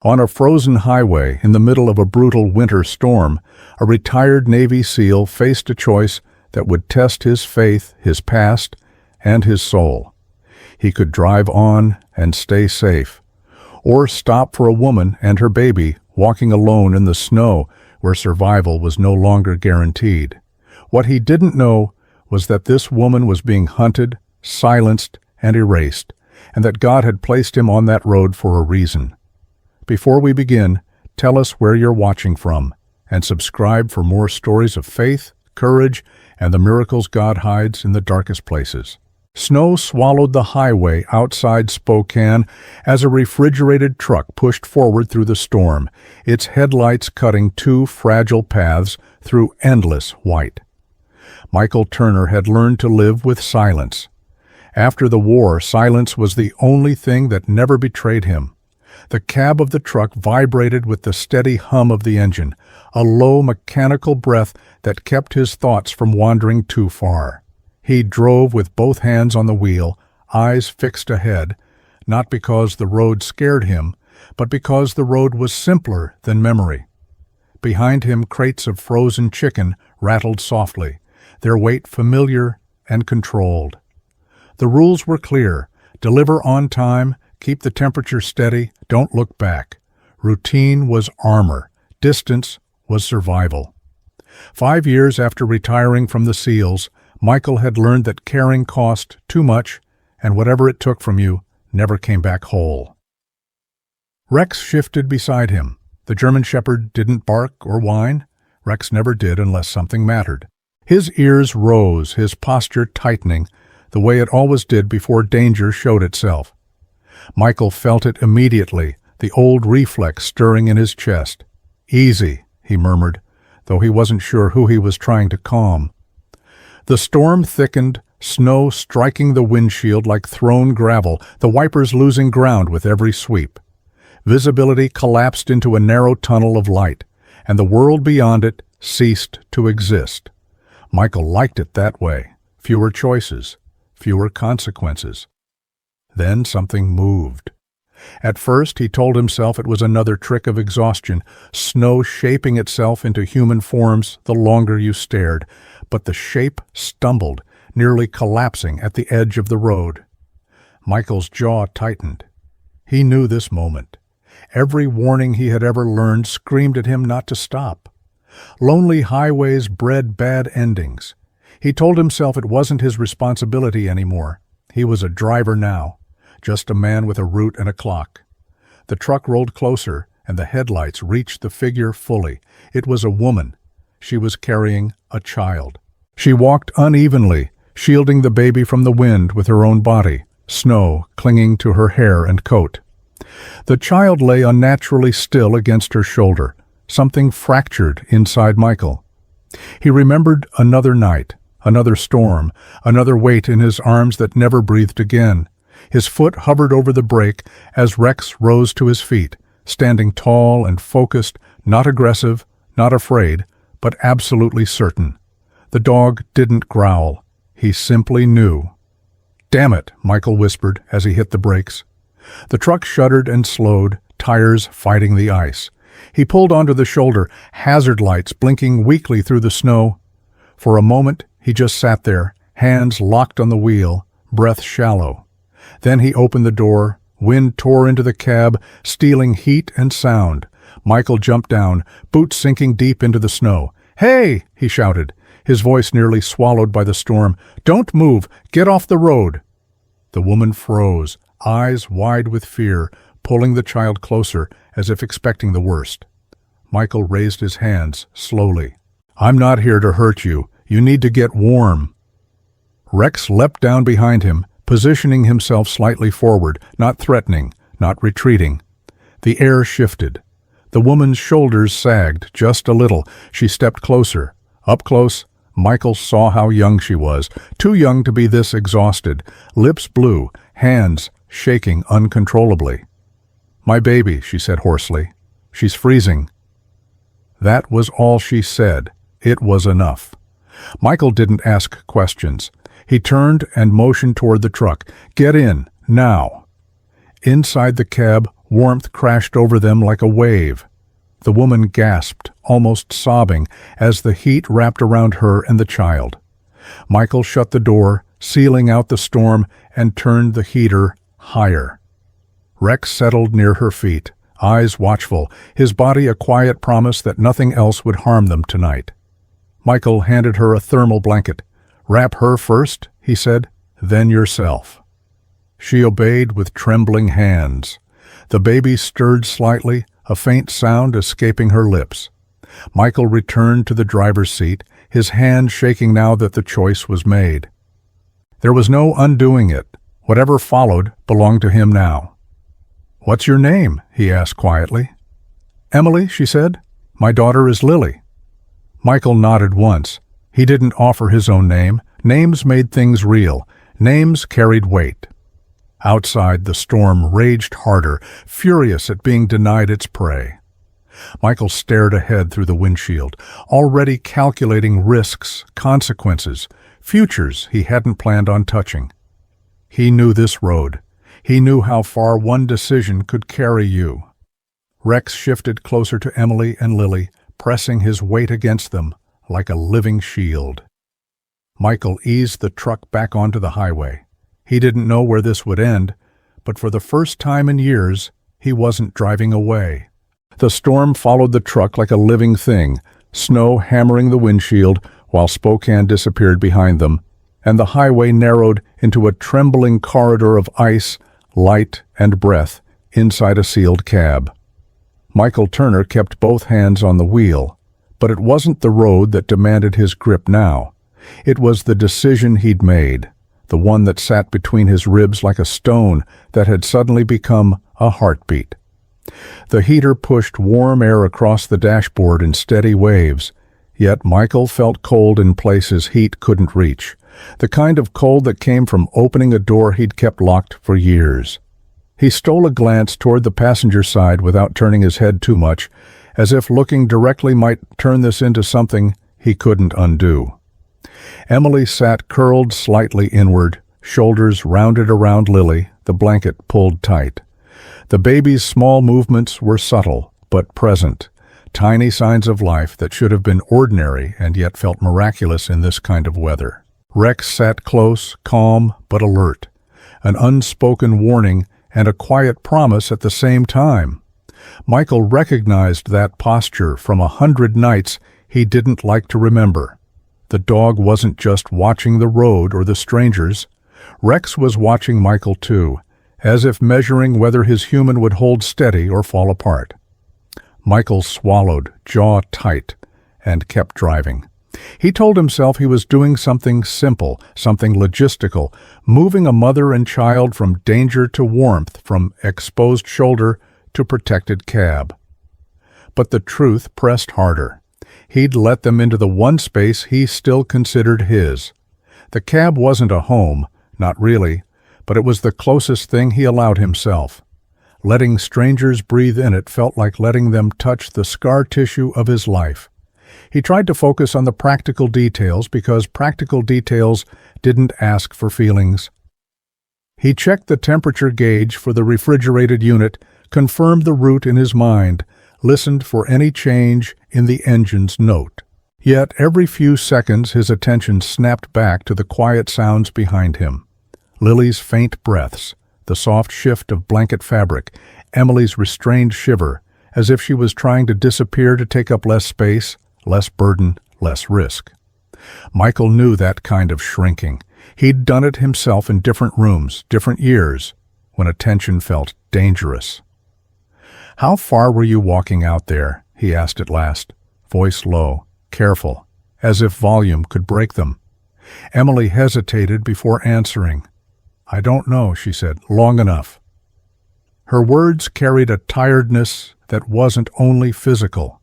On a frozen highway in the middle of a brutal winter storm, a retired Navy SEAL faced a choice that would test his faith, his past, and his soul. He could drive on and stay safe, or stop for a woman and her baby walking alone in the snow where survival was no longer guaranteed. What he didn't know was that this woman was being hunted, silenced, and erased, and that God had placed him on that road for a reason. Before we begin, tell us where you're watching from, and subscribe for more stories of faith, courage, and the miracles God hides in the darkest places. Snow swallowed the highway outside Spokane as a refrigerated truck pushed forward through the storm, its headlights cutting two fragile paths through endless white. Michael Turner had learned to live with silence. After the war, silence was the only thing that never betrayed him. The cab of the truck vibrated with the steady hum of the engine, a low mechanical breath that kept his thoughts from wandering too far. He drove with both hands on the wheel, eyes fixed ahead, not because the road scared him, but because the road was simpler than memory. Behind him, crates of frozen chicken rattled softly, their weight familiar and controlled. The rules were clear: deliver on time, keep the temperature steady, don't look back. Routine was armor, distance was survival. 5 years after retiring from the SEALs, Michael had learned that caring cost too much, and whatever it took from you never came back whole. Rex shifted beside him. The German Shepherd didn't bark or whine. Rex never did unless something mattered. His ears rose, his posture tightening, the way it always did before danger showed itself. Michael felt it immediately, the old reflex stirring in his chest. "Easy," he murmured, though he wasn't sure who he was trying to calm. The storm thickened, snow striking the windshield like thrown gravel, the wipers losing ground with every sweep. Visibility collapsed into a narrow tunnel of light, and the world beyond it ceased to exist. Michael liked it that way. Fewer choices, fewer consequences. Then something moved. At first, he told himself it was another trick of exhaustion, snow shaping itself into human forms the longer you stared, but the shape stumbled, nearly collapsing at the edge of the road. Michael's jaw tightened. He knew this moment. Every warning he had ever learned screamed at him not to stop. Lonely highways bred bad endings. He told himself it wasn't his responsibility anymore. He was a driver now, just a man with a route and a clock. The truck rolled closer, and the headlights reached the figure fully. It was a woman. She was carrying a child. She walked unevenly, shielding the baby from the wind with her own body, snow clinging to her hair and coat. The child lay unnaturally still against her shoulder, something fractured inside Michael. He remembered another night, another storm, another weight in his arms that never breathed again. His foot hovered over the brake as Rex rose to his feet, standing tall and focused, not aggressive, not afraid, but absolutely certain. The dog didn't growl. He simply knew. "Damn it," Michael whispered as he hit the brakes. The truck shuddered and slowed, tires fighting the ice. He pulled onto the shoulder, hazard lights blinking weakly through the snow. For a moment, he just sat there, hands locked on the wheel, breath shallow. Then he opened the door. Wind tore into the cab, stealing heat and sound. Michael jumped down, boots sinking deep into the snow. "Hey!" he shouted, his voice nearly swallowed by the storm. "Don't move! Get off the road!" The woman froze, eyes wide with fear, pulling the child closer as if expecting the worst. Michael raised his hands slowly. "I'm not here to hurt you. You need to get warm." Rex leapt down behind him, positioning himself slightly forward, not threatening, not retreating. The air shifted. The woman's shoulders sagged just a little. She stepped closer. Up close, Michael saw how young she was, too young to be this exhausted, lips blue, hands shaking uncontrollably. "My baby," she said hoarsely. "She's freezing." That was all she said. It was enough. Michael didn't ask questions. He turned and motioned toward the truck. "Get in, now." Inside the cab, Warmth crashed over them like a wave. The woman gasped, almost sobbing, as the heat wrapped around her and the child. Michael shut the door, sealing out the storm, and turned the heater higher. Rex settled near her feet, eyes watchful, his body a quiet promise that nothing else would harm them tonight. Michael handed her a thermal blanket. "Wrap her first," he said, "then yourself." She obeyed with trembling hands. The baby stirred slightly, a faint sound escaping her lips. Michael returned to the driver's seat, his hand shaking now that the choice was made. There was no undoing it. Whatever followed belonged to him now. "What's your name?" he asked quietly. "Emily," she said. "My daughter is Lily." Michael nodded once. He didn't offer his own name. Names made things real. Names carried weight. Outside, the storm raged harder, furious at being denied its prey. Michael stared ahead through the windshield, already calculating risks, consequences, futures he hadn't planned on touching. He knew this road. He knew how far one decision could carry you. Rex shifted closer to Emily and Lily, pressing his weight against them like a living shield. Michael eased the truck back onto the highway. He didn't know where this would end, but for the first time in years, he wasn't driving away. The storm followed the truck like a living thing, snow hammering the windshield while Spokane disappeared behind them, and the highway narrowed into a trembling corridor of ice, light, and breath inside a sealed cab. Michael Turner kept both hands on the wheel, but it wasn't the road that demanded his grip now. It was the decision he'd made, the one that sat between his ribs like a stone that had suddenly become a heartbeat. The heater pushed warm air across the dashboard in steady waves, yet Michael felt cold in places heat couldn't reach, the kind of cold that came from opening a door he'd kept locked for years. He stole a glance toward the passenger side without turning his head too much, as if looking directly might turn this into something he couldn't undo. Emily sat curled slightly inward, shoulders rounded around Lily, the blanket pulled tight. The baby's small movements were subtle, but present, tiny signs of life that should have been ordinary and yet felt miraculous in this kind of weather. Rex sat close, calm, but alert, an unspoken warning and a quiet promise at the same time. Michael recognized that posture from 100 nights he didn't like to remember. The dog wasn't just watching the road or the strangers. Rex was watching Michael too, as if measuring whether his human would hold steady or fall apart. Michael swallowed, jaw tight, and kept driving. He told himself he was doing something simple, something logistical, moving a mother and child from danger to warmth, from exposed shoulder to protected cab. But the truth pressed harder. He'd let them into the one space he still considered his. The cab wasn't a home, not really, but it was the closest thing he allowed himself. Letting strangers breathe in it felt like letting them touch the scar tissue of his life. He tried to focus on the practical details because practical details didn't ask for feelings. He checked the temperature gauge for the refrigerated unit, confirmed the route in his mind, listened for any change in the engine's note. Yet every few seconds his attention snapped back to the quiet sounds behind him. Lily's faint breaths, the soft shift of blanket fabric, Emily's restrained shiver, as if she was trying to disappear to take up less space, less burden, less risk. Michael knew that kind of shrinking. He'd done it himself in different rooms, different years, when attention felt dangerous. "How far were you walking out there?" he asked at last, voice low, careful, as if volume could break them. Emily hesitated before answering. "I don't know," she said, "long enough." Her words carried a tiredness that wasn't only physical.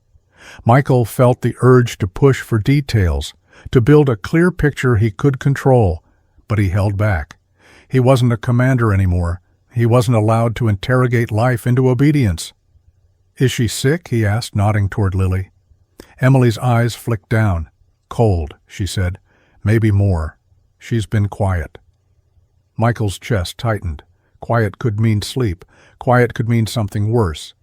Michael felt the urge to push for details, to build a clear picture he could control, but he held back. He wasn't a commander anymore. He wasn't allowed to interrogate life into obedience. "Is she sick?" he asked, nodding toward Lily. Emily's eyes flicked down. "Cold," she said. "Maybe more. She's been quiet." Michael's chest tightened. Quiet could mean sleep. Quiet could mean something worse.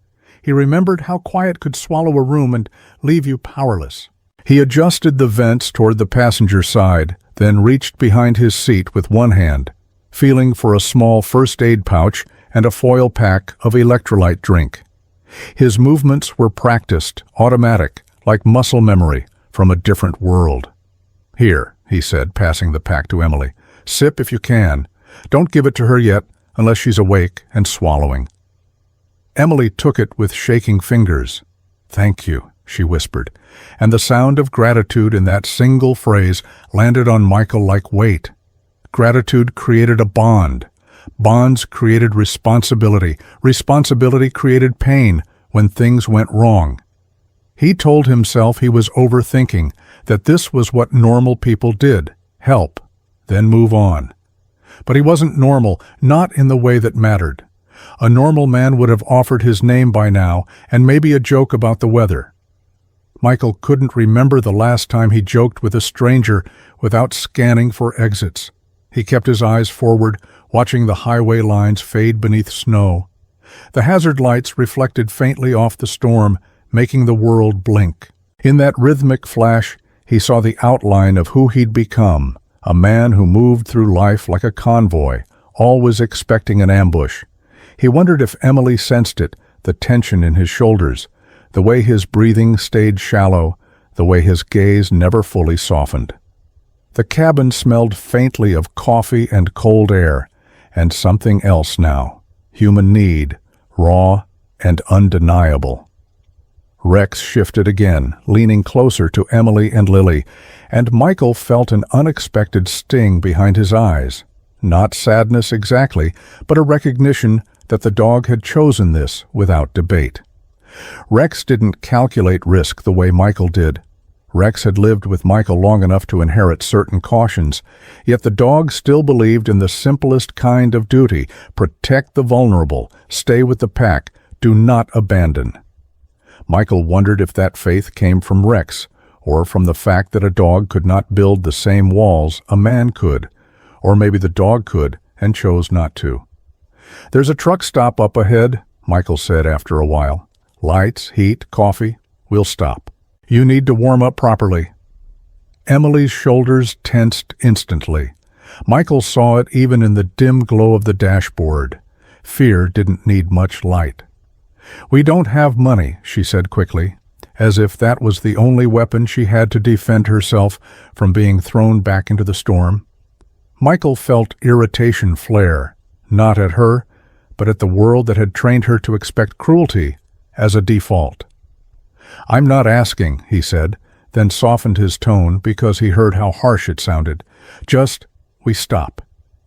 He remembered how quiet could swallow a room and leave you powerless. He adjusted the vents toward the passenger side, then reached behind his seat with one hand, feeling for a small first aid pouch and a foil pack of electrolyte drink. His movements were practiced, automatic, like muscle memory from a different world. "Here," he said, passing the pack to Emily. "Sip if you can. Don't give it to her yet, unless she's awake and swallowing." Emily took it with shaking fingers. "Thank you," she whispered, and the sound of gratitude in that single phrase landed on Michael like weight. Gratitude created a bond. Bonds created responsibility. Responsibility created pain when things went wrong. He told himself he was overthinking, that this was what normal people did: help, then move on. But he wasn't normal, not in the way that mattered. A normal man would have offered his name by now, and maybe a joke about the weather. Michael couldn't remember the last time he joked with a stranger without scanning for exits. He kept his eyes forward, watching the highway lines fade beneath snow. The hazard lights reflected faintly off the storm, making the world blink. In that rhythmic flash, he saw the outline of who he'd become, a man who moved through life like a convoy, always expecting an ambush. He wondered if Emily sensed it, the tension in his shoulders, the way his breathing stayed shallow, the way his gaze never fully softened. The cabin smelled faintly of coffee and cold air, and something else now, human need, raw and undeniable. Rex shifted again, leaning closer to Emily and Lily, and Michael felt an unexpected sting behind his eyes. Not sadness exactly, but a recognition that the dog had chosen this without debate. Rex didn't calculate risk the way Michael did. Rex had lived with Michael long enough to inherit certain cautions, yet the dog still believed in the simplest kind of duty: protect the vulnerable, stay with the pack, do not abandon. Michael wondered if that faith came from Rex, or from the fact that a dog could not build the same walls a man could, or maybe the dog could and chose not to. "There's a truck stop up ahead," Michael said after a while. "Lights, heat, coffee. We'll stop. You need to warm up properly." Emily's shoulders tensed instantly. Michael saw it even in the dim glow of the dashboard. Fear didn't need much light. "We don't have money," she said quickly, as if that was the only weapon she had to defend herself from being thrown back into the storm. Michael felt irritation flare, not at her, but at the world that had trained her to expect cruelty as a default. "I'm not asking," he said, then softened his tone because he heard how harsh it sounded. "Just, we stop.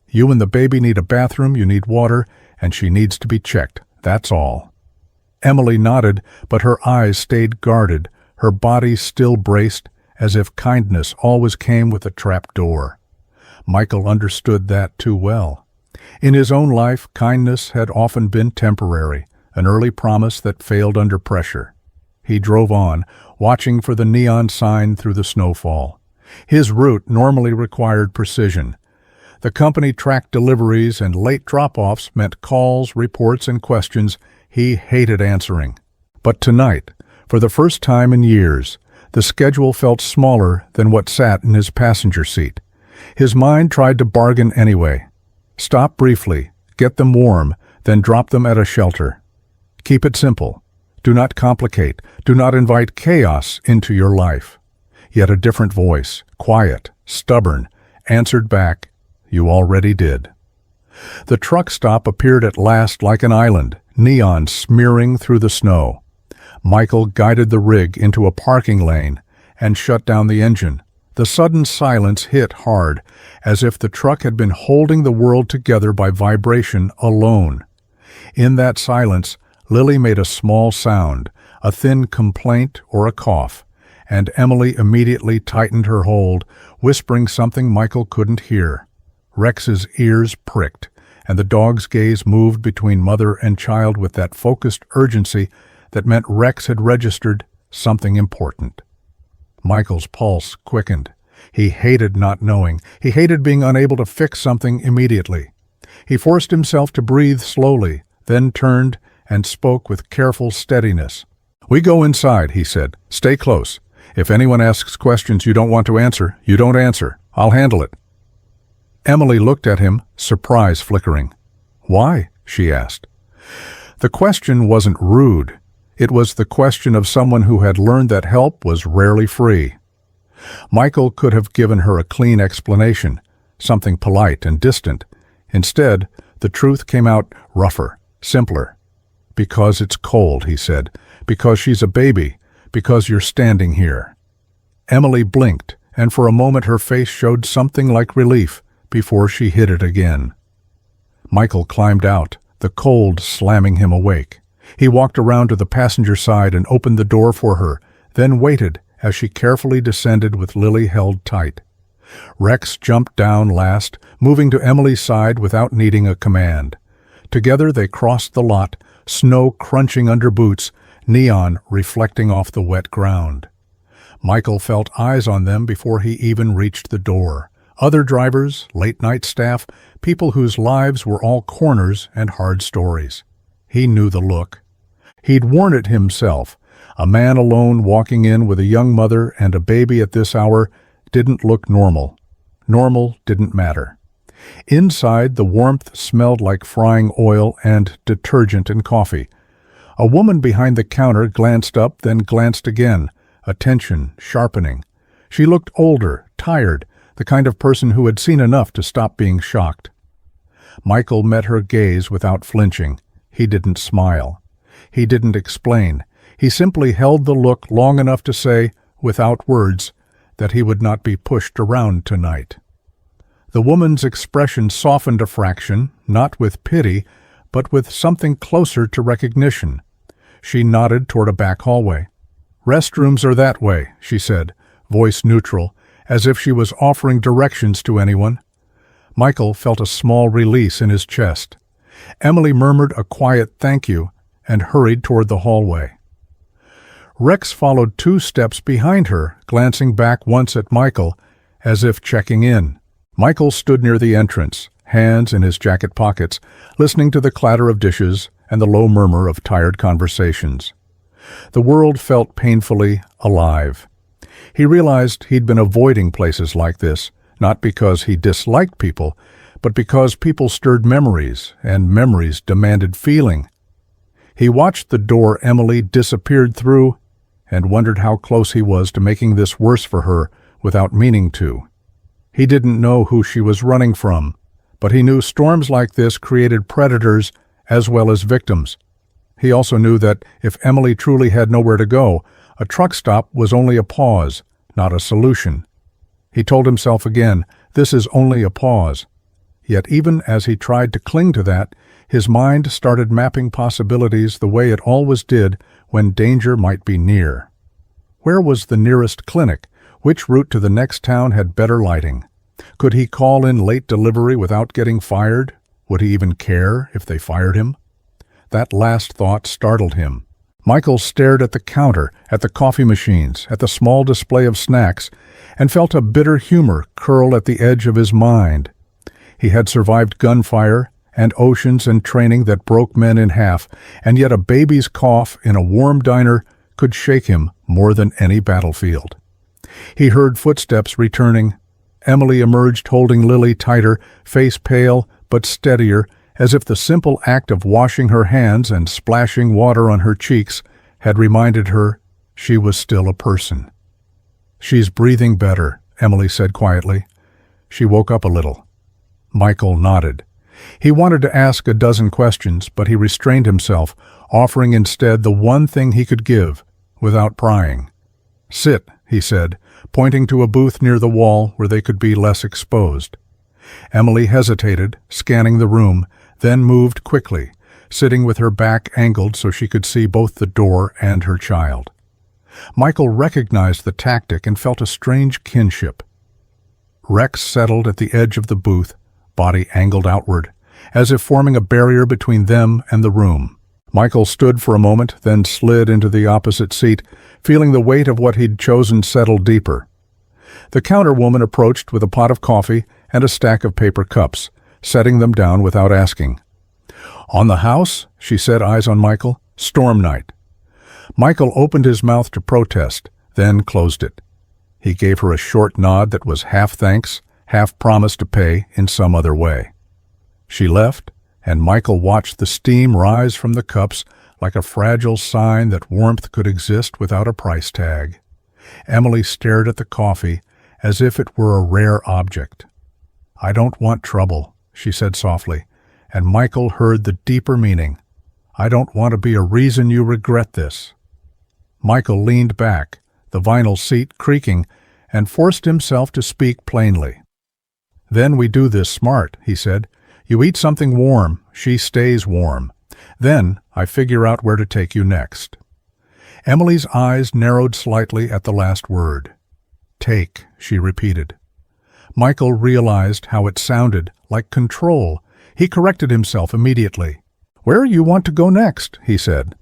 You and the baby need a bathroom, you need water, and she needs to be checked. That's all." Emily nodded, but her eyes stayed guarded, her body still braced, as if kindness always came with a trap door. Michael understood that too well. In his own life, kindness had often been temporary, an early promise that failed under pressure. He drove on, watching for the neon sign through the snowfall. His route normally required precision. The company tracked deliveries, and late drop-offs meant calls, reports, and questions he hated answering. But tonight, for the first time in years, the schedule felt smaller than what sat in his passenger seat. His mind tried to bargain anyway. Stop briefly, get them warm, then drop them at a shelter. Keep it simple. Do not complicate. Do not invite chaos into your life. Yet a different voice, quiet, stubborn, answered back, "You already did." The truck stop appeared at last like an island, neon smearing through the snow. Michael guided the rig into a parking lane and shut down the engine. The sudden silence hit hard, as if the truck had been holding the world together by vibration alone. In that silence, Lily made a small sound, a thin complaint or a cough, and Emily immediately tightened her hold, whispering something Michael couldn't hear. Rex's ears pricked, and the dog's gaze moved between mother and child with that focused urgency that meant Rex had registered something important. Michael's pulse quickened. He hated not knowing. He hated being unable to fix something immediately. He forced himself to breathe slowly, then turned and spoke with careful steadiness. "We go inside," he said. "Stay close. If anyone asks questions you don't want to answer, you don't answer. I'll handle it." Emily looked at him, surprise flickering. "Why?" she asked. The question wasn't rude. It was the question of someone who had learned that help was rarely free. Michael could have given her a clean explanation, something polite and distant. Instead, the truth came out rougher, simpler. "Because it's cold," he said. "Because she's a baby. Because you're standing here." Emily blinked, and for a moment her face showed something like relief before she hid it again. Michael climbed out, the cold slamming him awake. He walked around to the passenger side and opened the door for her, then waited as she carefully descended with Lily held tight. Rex jumped down last, moving to Emily's side without needing a command. Together they crossed the lot, snow crunching under boots, neon reflecting off the wet ground. Michael felt eyes on them before he even reached the door. Other drivers, late-night staff, people whose lives were all corners and hard stories. He knew the look. He'd worn it himself. A man alone walking in with a young mother and a baby at this hour didn't look normal. Normal didn't matter. Inside, the warmth smelled like frying oil and detergent and coffee. A woman behind the counter glanced up, then glanced again, attention sharpening. She looked older, tired, the kind of person who had seen enough to stop being shocked. Michael met her gaze without flinching. He didn't smile. He didn't explain. He simply held the look long enough to say, without words, that he would not be pushed around tonight. The woman's expression softened a fraction, not with pity, but with something closer to recognition. She nodded toward a back hallway. "Restrooms are that way," she said, voice neutral, as if she was offering directions to anyone. Michael felt a small release in his chest. Emily murmured a quiet thank you and hurried toward the hallway. Rex followed 2 steps behind her, glancing back once at Michael, as if checking in. Michael stood near the entrance, hands in his jacket pockets, listening to the clatter of dishes and the low murmur of tired conversations. The world felt painfully alive. He realized he'd been avoiding places like this, not because he disliked people, but because people stirred memories, and memories demanded feeling. He watched the door Emily disappeared through and wondered how close he was to making this worse for her without meaning to. He didn't know who she was running from, but he knew storms like this created predators as well as victims. He also knew that if Emily truly had nowhere to go, a truck stop was only a pause, not a solution. He told himself again, this is only a pause. Yet even as he tried to cling to that, his mind started mapping possibilities the way it always did when danger might be near. Where was the nearest clinic? Which route to the next town had better lighting? Could he call in late delivery without getting fired? Would he even care if they fired him? That last thought startled him. Michael stared at the counter, at the coffee machines, at the small display of snacks, and felt a bitter humor curl at the edge of his mind. He had survived gunfire and oceans and training that broke men in half, and yet a baby's cough in a warm diner could shake him more than any battlefield. He heard footsteps returning. Emily emerged holding Lily tighter, face pale but steadier, as if the simple act of washing her hands and splashing water on her cheeks had reminded her she was still a person. "She's breathing better," Emily said quietly. She woke up a little. Michael nodded. He wanted to ask a dozen questions, but he restrained himself, offering instead the one thing he could give, without prying. "Sit," he said, pointing to a booth near the wall where they could be less exposed. Emily hesitated, scanning the room, then moved quickly, sitting with her back angled so she could see both the door and her child. Michael recognized the tactic and felt a strange kinship. Rex settled at the edge of the booth, body angled outward, as if forming a barrier between them and the room. Michael stood for a moment, then slid into the opposite seat, feeling the weight of what he'd chosen settle deeper. The counter woman approached with a pot of coffee and a stack of paper cups, setting them down without asking. "On the house?" she said, eyes on Michael. "Storm night." Michael opened his mouth to protest, then closed it. He gave her a short nod that was half thanks, half promise to pay in some other way. She left, and Michael watched the steam rise from the cups like a fragile sign that warmth could exist without a price tag. Emily stared at the coffee as if it were a rare object. "I don't want trouble," she said softly, and Michael heard the deeper meaning. "I don't want to be a reason you regret this." Michael leaned back, the vinyl seat creaking, and forced himself to speak plainly. "Then we do this smart," he said. "You eat something warm, she stays warm. Then I figure out where to take you next." Emily's eyes narrowed slightly at the last word. "Take," she repeated. Michael realized how it sounded, like control. He corrected himself immediately. "Where you want to go next?" he said.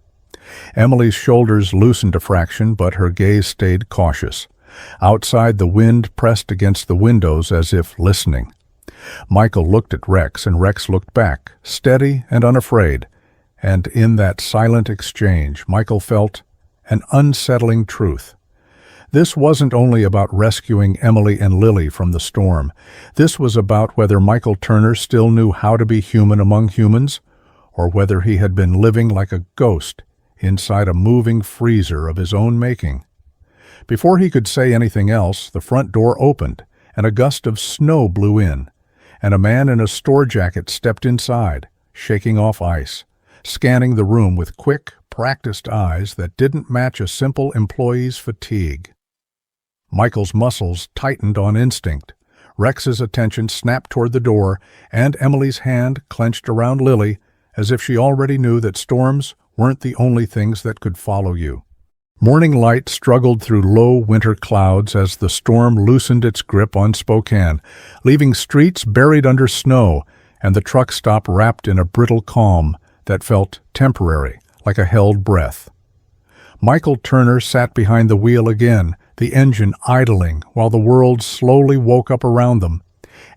Emily's shoulders loosened a fraction, but her gaze stayed cautious. Outside, the wind pressed against the windows as if listening. Michael looked at Rex, and Rex looked back, steady and unafraid. And in that silent exchange, Michael felt an unsettling truth. This wasn't only about rescuing Emily and Lily from the storm. This was about whether Michael Turner still knew how to be human among humans, or whether he had been living like a ghost inside a moving freezer of his own making. Before he could say anything else, the front door opened, and a gust of snow blew in, and a man in a store jacket stepped inside, shaking off ice, scanning the room with quick, practiced eyes that didn't match a simple employee's fatigue. Michael's muscles tightened on instinct. Rex's attention snapped toward the door, and Emily's hand clenched around Lily as if she already knew that storms weren't the only things that could follow you. Morning light struggled through low winter clouds as the storm loosened its grip on Spokane, leaving streets buried under snow and the truck stop wrapped in a brittle calm that felt temporary, like a held breath. Michael Turner sat behind the wheel again, the engine idling while the world slowly woke up around them,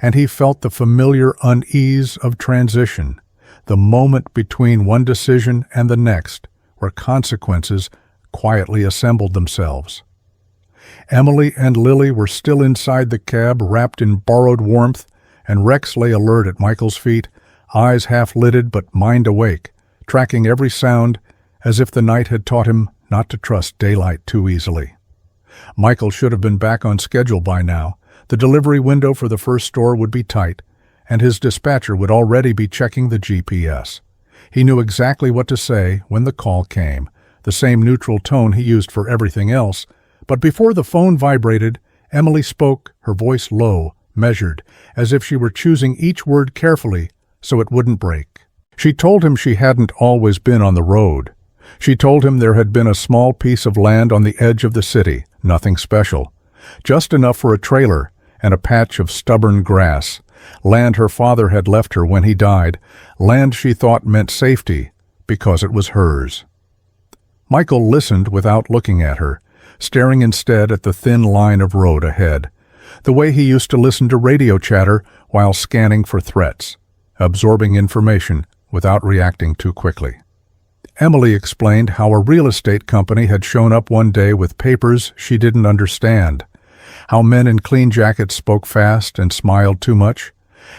and he felt the familiar unease of transition, the moment between one decision and the next, where consequences quietly assembled themselves. Emily and Lily were still inside the cab, wrapped in borrowed warmth, and Rex lay alert at Michael's feet, eyes half-lidded but mind awake, tracking every sound as if the night had taught him not to trust daylight too easily. Michael should have been back on schedule by now. The delivery window for the first store would be tight, and his dispatcher would already be checking the GPS. He knew exactly what to say when the call came, the same neutral tone he used for everything else, but before the phone vibrated, Emily spoke, her voice low, measured, as if she were choosing each word carefully so it wouldn't break. She told him she hadn't always been on the road. She told him there had been a small piece of land on the edge of the city, nothing special, just enough for a trailer and a patch of stubborn grass, land her father had left her when he died, land she thought meant safety because it was hers. Michael listened without looking at her, staring instead at the thin line of road ahead, the way he used to listen to radio chatter while scanning for threats, absorbing information without reacting too quickly. Emily explained how a real estate company had shown up one day with papers she didn't understand, how men in clean jackets spoke fast and smiled too much,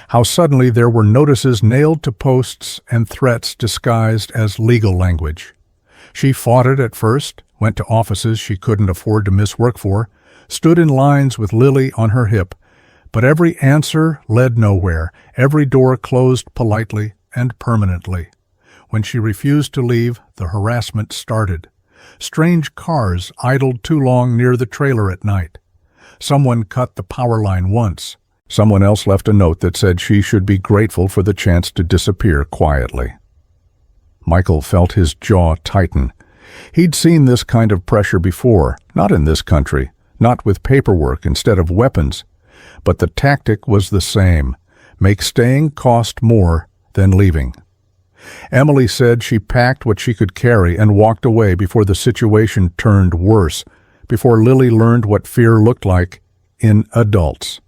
how suddenly there were notices nailed to posts and threats disguised as legal language. She fought it at first, went to offices she couldn't afford to miss work for, stood in lines with Lily on her hip, but every answer led nowhere, every door closed politely and permanently. When she refused to leave, the harassment started. Strange cars idled too long near the trailer at night. Someone cut the power line once. Someone else left a note that said she should be grateful for the chance to disappear quietly. Michael felt his jaw tighten. He'd seen this kind of pressure before, not in this country, not with paperwork instead of weapons. But the tactic was the same: make staying cost more than leaving. Emily said she packed what she could carry and walked away before the situation turned worse, before Lily learned what fear looked like in adults.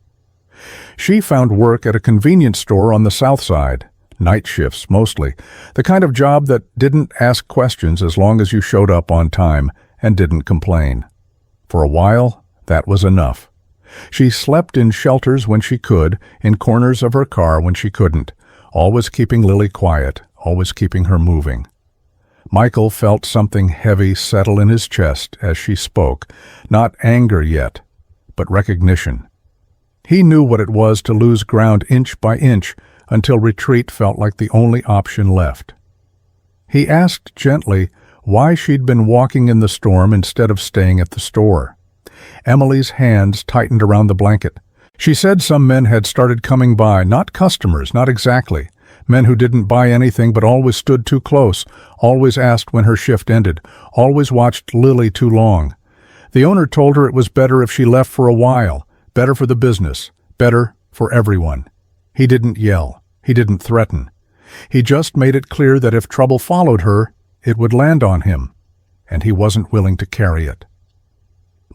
She found work at a convenience store on the south side, night shifts mostly, the kind of job that didn't ask questions as long as you showed up on time and didn't complain. For a while, that was enough. She slept in shelters when she could, in corners of her car when she couldn't, always keeping Lily quiet, always keeping her moving. Michael felt something heavy settle in his chest as she spoke, not anger yet, but recognition. He knew what it was to lose ground inch by inch until retreat felt like the only option left. He asked gently why she'd been walking in the storm instead of staying at the store. Emily's hands tightened around the blanket. She said some men had started coming by, not customers, not exactly. Men who didn't buy anything but always stood too close, always asked when her shift ended, always watched Lily too long. The owner told her it was better if she left for a while, better for the business, better for everyone. He didn't yell. He didn't threaten. He just made it clear that if trouble followed her, it would land on him, and he wasn't willing to carry it.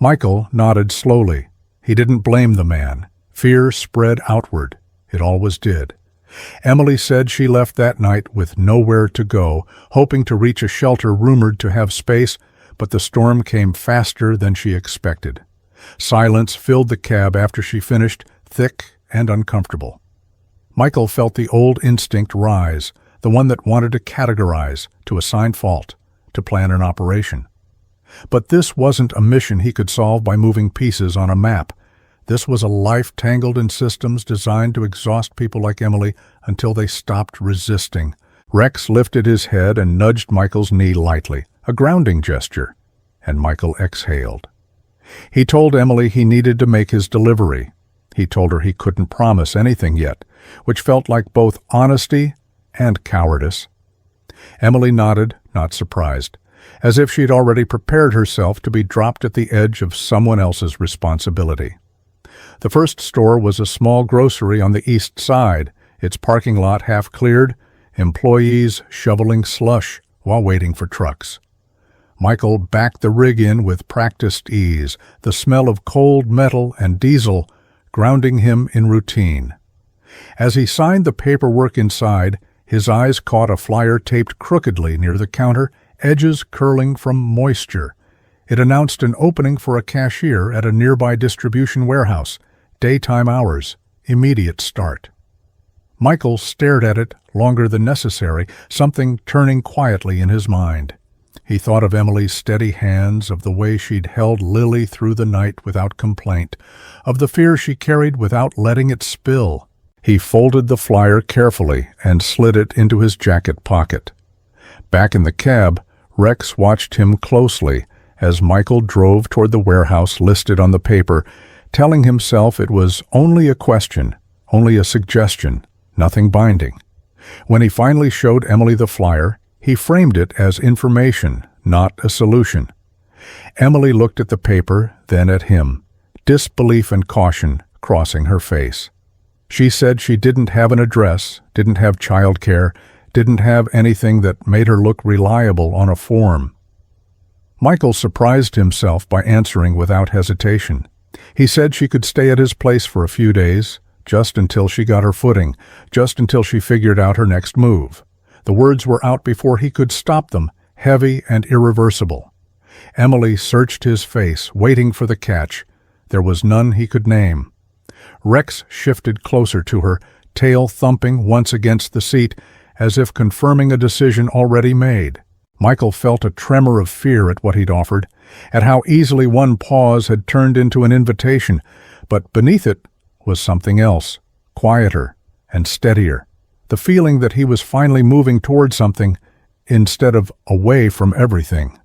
Michael nodded slowly. He didn't blame the man. Fear spread outward. It always did. Emily said she left that night with nowhere to go, hoping to reach a shelter rumored to have space, but the storm came faster than she expected. Silence filled the cab after she finished, thick and uncomfortable. Michael felt the old instinct rise, the one that wanted to categorize, to assign fault, to plan an operation. But this wasn't a mission he could solve by moving pieces on a map. This was a life tangled in systems designed to exhaust people like Emily until they stopped resisting. Rex lifted his head and nudged Michael's knee lightly, a grounding gesture, and Michael exhaled. He told Emily he needed to make his delivery. He told her he couldn't promise anything yet, which felt like both honesty and cowardice. Emily nodded, not surprised, as if she'd already prepared herself to be dropped at the edge of someone else's responsibility. The first store was a small grocery on the east side, its parking lot half cleared, employees shoveling slush while waiting for trucks. Michael backed the rig in with practiced ease, the smell of cold metal and diesel grounding him in routine. As he signed the paperwork inside, his eyes caught a flyer taped crookedly near the counter, edges curling from moisture. It announced an opening for a cashier at a nearby distribution warehouse, daytime hours, immediate start. Michael stared at it longer than necessary, something turning quietly in his mind. He thought of Emily's steady hands, of the way she'd held Lily through the night without complaint, of the fear she carried without letting it spill. He folded the flyer carefully and slid it into his jacket pocket. Back in the cab, Rex watched him closely as Michael drove toward the warehouse listed on the paper, telling himself it was only a question, only a suggestion, nothing binding. When he finally showed Emily the flyer, he framed it as information, not a solution. Emily looked at the paper, then at him, disbelief and caution crossing her face. She said she didn't have an address, didn't have childcare, didn't have anything that made her look reliable on a form. Michael surprised himself by answering without hesitation. He said she could stay at his place for a few days, just until she got her footing, just until she figured out her next move. The words were out before he could stop them, heavy and irreversible. Emily searched his face, waiting for the catch. There was none he could name. Rex shifted closer to her, tail thumping once against the seat, as if confirming a decision already made. Michael felt a tremor of fear at what he'd offered, at how easily one pause had turned into an invitation, but beneath it was something else, quieter and steadier, the feeling that he was finally moving toward something instead of away from everything.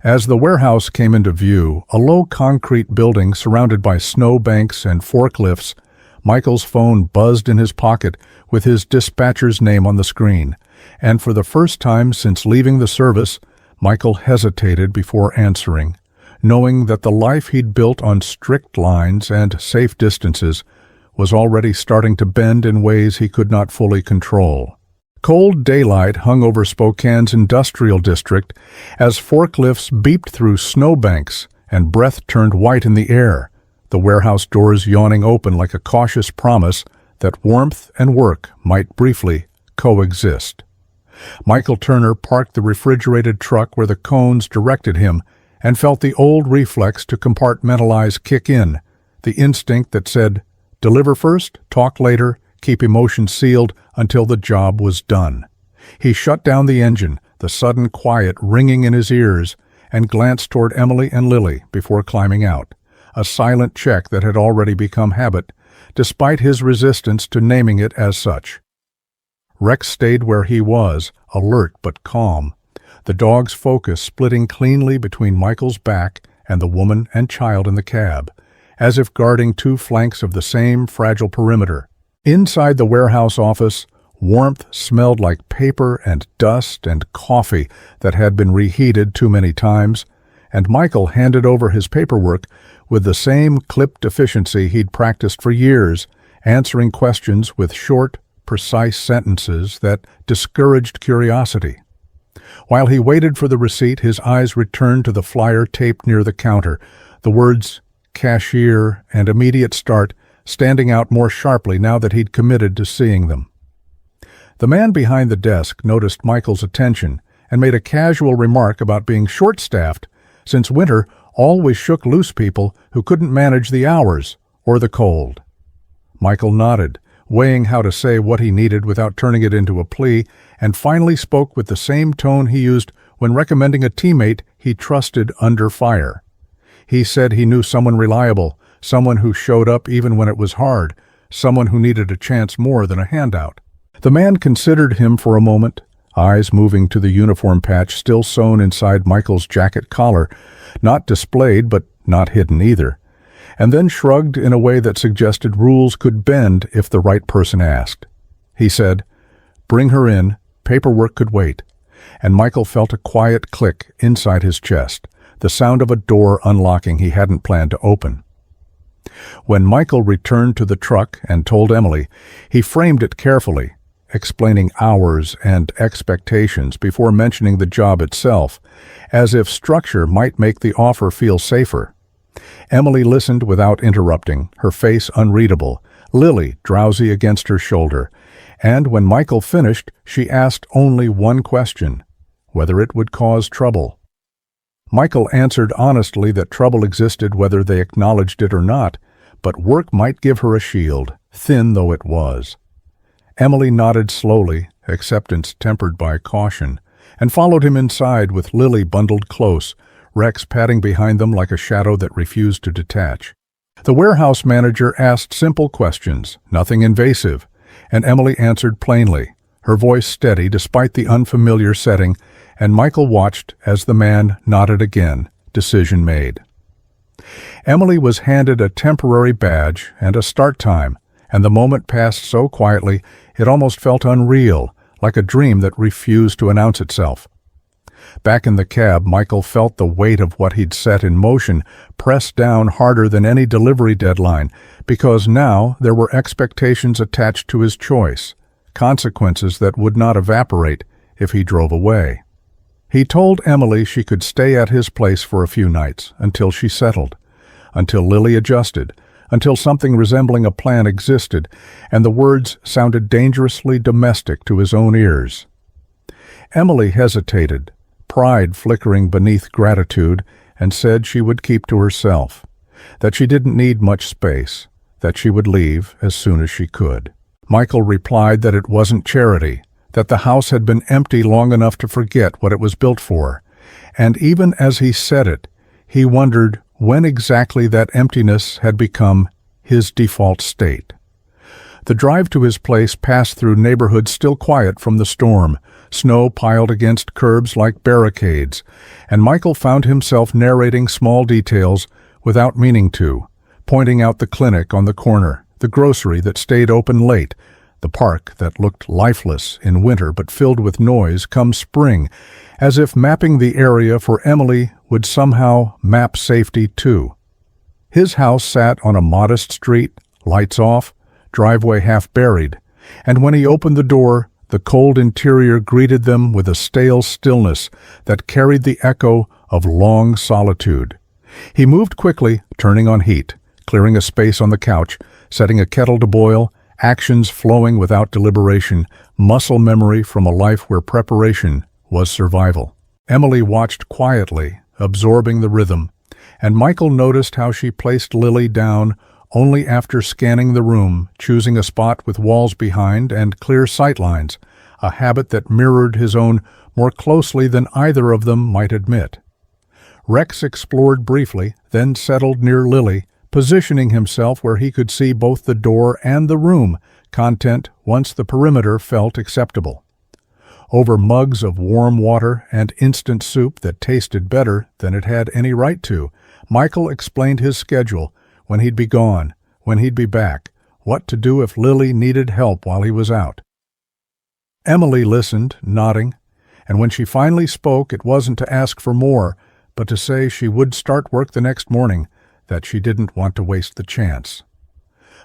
As the warehouse came into view, a low concrete building surrounded by snowbanks and forklifts, Michael's phone buzzed in his pocket with his dispatcher's name on the screen, and for the first time since leaving the service, Michael hesitated before answering, knowing that the life he'd built on strict lines and safe distances was already starting to bend in ways he could not fully control. Cold daylight hung over Spokane's industrial district as forklifts beeped through snowbanks and breath turned white in the air. the warehouse doors yawning open like a cautious promise that warmth and work might briefly coexist. Michael Turner parked the refrigerated truck where the cones directed him and felt the old reflex to compartmentalize kick in, the instinct that said, deliver first, talk later, keep emotions sealed until the job was done. He shut down the engine, the sudden quiet ringing in his ears, and glanced toward Emily and Lily before climbing out, a silent check that had already become habit, despite his resistance to naming it as such. Rex stayed where he was, alert but calm, the dog's focus splitting cleanly between Michael's back and the woman and child in the cab, as if guarding two flanks of the same fragile perimeter. Inside the warehouse office, warmth smelled like paper and dust and coffee that had been reheated too many times, and Michael handed over his paperwork with the same clipped efficiency he'd practiced for years, answering questions with short, precise sentences that discouraged curiosity. While he waited for the receipt, his eyes returned to the flyer taped near the counter, the words cashier and immediate start standing out more sharply now that he'd committed to seeing them. The man behind the desk noticed Michael's attention and made a casual remark about being short-staffed, since winter always shook loose people who couldn't manage the hours or the cold. Michael nodded, weighing how to say what he needed without turning it into a plea, and finally spoke with the same tone he used when recommending a teammate he trusted under fire. He said he knew someone reliable, someone who showed up even when it was hard, someone who needed a chance more than a handout. The man considered him for a moment, eyes moving to the uniform patch still sewn inside Michael's jacket collar, not displayed but not hidden either, and then shrugged in a way that suggested rules could bend if the right person asked. He said, "Bring her in, paperwork could wait," and Michael felt a quiet click inside his chest, the sound of a door unlocking he hadn't planned to open. When Michael returned to the truck and told Emily, he framed it carefully, explaining hours and expectations before mentioning the job itself, as if structure might make the offer feel safer. Emily listened without interrupting, her face unreadable, Lily drowsy against her shoulder, and when Michael finished, she asked only one question, whether it would cause trouble. Michael answered honestly that trouble existed whether they acknowledged it or not, but work might give her a shield, thin though it was. Emily nodded slowly, acceptance tempered by caution, and followed him inside with Lily bundled close, Rex padding behind them like a shadow that refused to detach. The warehouse manager asked simple questions, nothing invasive, and Emily answered plainly, her voice steady despite the unfamiliar setting, and Michael watched as the man nodded again, decision made. Emily was handed a temporary badge and a start time, and the moment passed so quietly it almost felt unreal, like a dream that refused to announce itself. Back in the cab, Michael felt the weight of what he'd set in motion pressed down harder than any delivery deadline, because now there were expectations attached to his choice, consequences that would not evaporate if he drove away. He told Emily she could stay at his place for a few nights, until she settled, until Lily adjusted, until something resembling a plan existed, and the words sounded dangerously domestic to his own ears. Emily hesitated, pride flickering beneath gratitude, and said she would keep to herself, that she didn't need much space, that she would leave as soon as she could. Michael replied that it wasn't charity, that the house had been empty long enough to forget what it was built for, and even as he said it, he wondered when exactly that emptiness had become his default state. The drive to his place passed through neighborhoods still quiet from the storm, snow piled against curbs like barricades, and Michael found himself narrating small details without meaning to, pointing out the clinic on the corner, the grocery that stayed open late, the park that looked lifeless in winter but filled with noise come spring, as if mapping the area for Emily would somehow map safety too. His house sat on a modest street, lights off, driveway half buried, and when he opened the door, the cold interior greeted them with a stale stillness that carried the echo of long solitude. He moved quickly, turning on heat, clearing a space on the couch, setting a kettle to boil, actions flowing without deliberation, muscle memory from a life where preparation was survival. Emily watched quietly, absorbing the rhythm, and Michael noticed how she placed Lily down only after scanning the room, choosing a spot with walls behind and clear sightlines, a habit that mirrored his own more closely than either of them might admit. Rex explored briefly, then settled near Lily, positioning himself where he could see both the door and the room content once the perimeter felt acceptable. Over mugs of warm water and instant soup that tasted better than it had any right to, Michael explained his schedule, when he'd be gone, when he'd be back, what to do if Lily needed help while he was out. Emily listened, nodding, and when she finally spoke, it wasn't to ask for more, but to say she would start work the next morning, that she didn't want to waste the chance.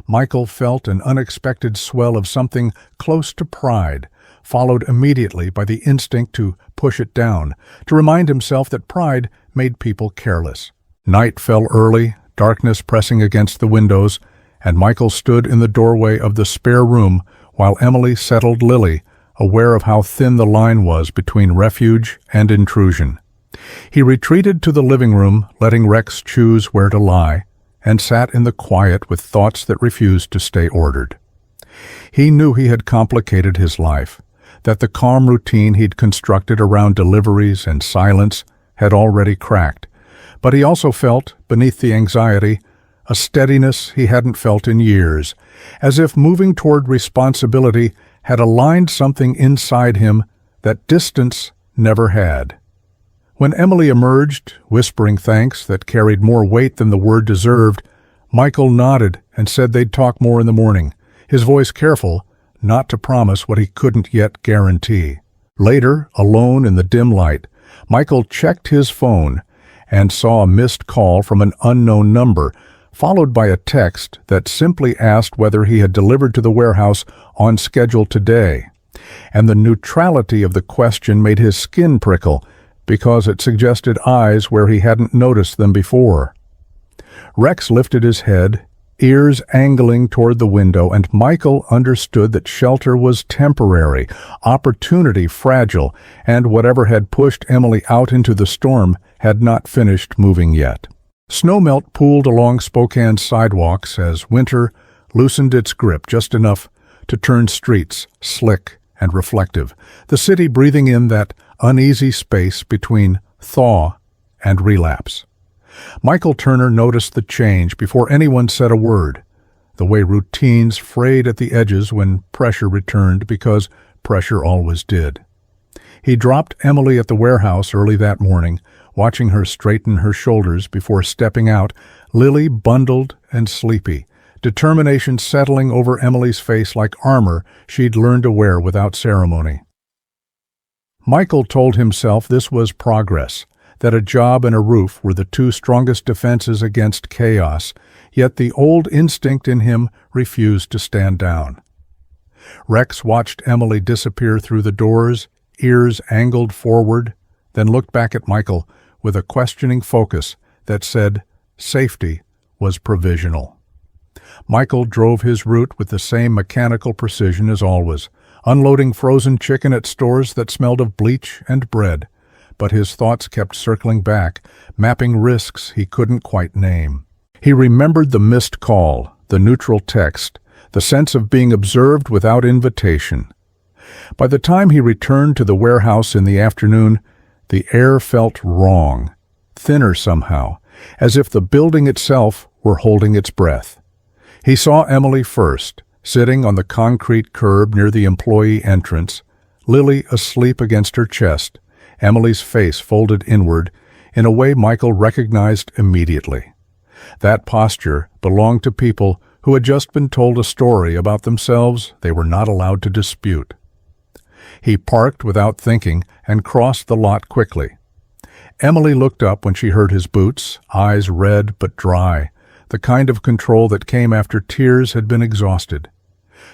Michael felt an unexpected swell of something close to pride, followed immediately by the instinct to push it down, to remind himself that pride made people careless. Night fell early, darkness pressing against the windows, and Michael stood in the doorway of the spare room while Emily settled Lily, aware of how thin the line was between refuge and intrusion. He retreated to the living room, letting Rex choose where to lie, and sat in the quiet with thoughts that refused to stay ordered. He knew he had complicated his life, that the calm routine he'd constructed around deliveries and silence had already cracked, but he also felt, beneath the anxiety, a steadiness he hadn't felt in years, as if moving toward responsibility had aligned something inside him that distance never had. When Emily emerged, whispering thanks that carried more weight than the word deserved, Michael nodded and said they'd talk more in the morning, his voice careful, not to promise what he couldn't yet guarantee. Later, alone in the dim light, Michael checked his phone and saw a missed call from an unknown number, followed by a text that simply asked whether he had delivered to the warehouse on schedule today. And the neutrality of the question made his skin prickle, because it suggested eyes where he hadn't noticed them before. Rex lifted his head, ears angling toward the window, and Michael understood that shelter was temporary, opportunity fragile, and whatever had pushed Emily out into the storm had not finished moving yet. Snowmelt pooled along Spokane's sidewalks as winter loosened its grip just enough to turn streets slick and reflective, the city breathing in that uneasy space between thaw and relapse. Michael Turner noticed the change before anyone said a word, the way routines frayed at the edges when pressure returned, because pressure always did. He dropped Emily at the warehouse early that morning, watching her straighten her shoulders before stepping out, Lily bundled and sleepy, determination settling over Emily's face like armor she'd learned to wear without ceremony. Michael told himself this was progress, that a job and a roof were the two strongest defenses against chaos, yet the old instinct in him refused to stand down. Rex watched Emily disappear through the doors, ears angled forward, then looked back at Michael with a questioning focus that said safety was provisional. Michael drove his route with the same mechanical precision as always, unloading frozen chicken at stores that smelled of bleach and bread, but his thoughts kept circling back, mapping risks he couldn't quite name. He remembered the missed call, the neutral text, the sense of being observed without invitation. By the time he returned to the warehouse in the afternoon, the air felt wrong, thinner somehow, as if the building itself were holding its breath. He saw Emily first, sitting on the concrete curb near the employee entrance, Lily asleep against her chest, Emily's face folded inward in a way Michael recognized immediately. That posture belonged to people who had just been told a story about themselves they were not allowed to dispute. He parked without thinking and crossed the lot quickly. Emily looked up when she heard his boots, eyes red but dry, the kind of control that came after tears had been exhausted.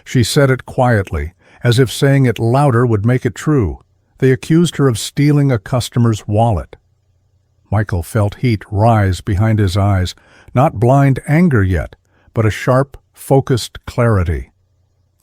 She said it quietly, as if saying it louder would make it true. They accused her of stealing a customer's wallet. Michael felt heat rise behind his eyes, not blind anger yet, but a sharp, focused clarity.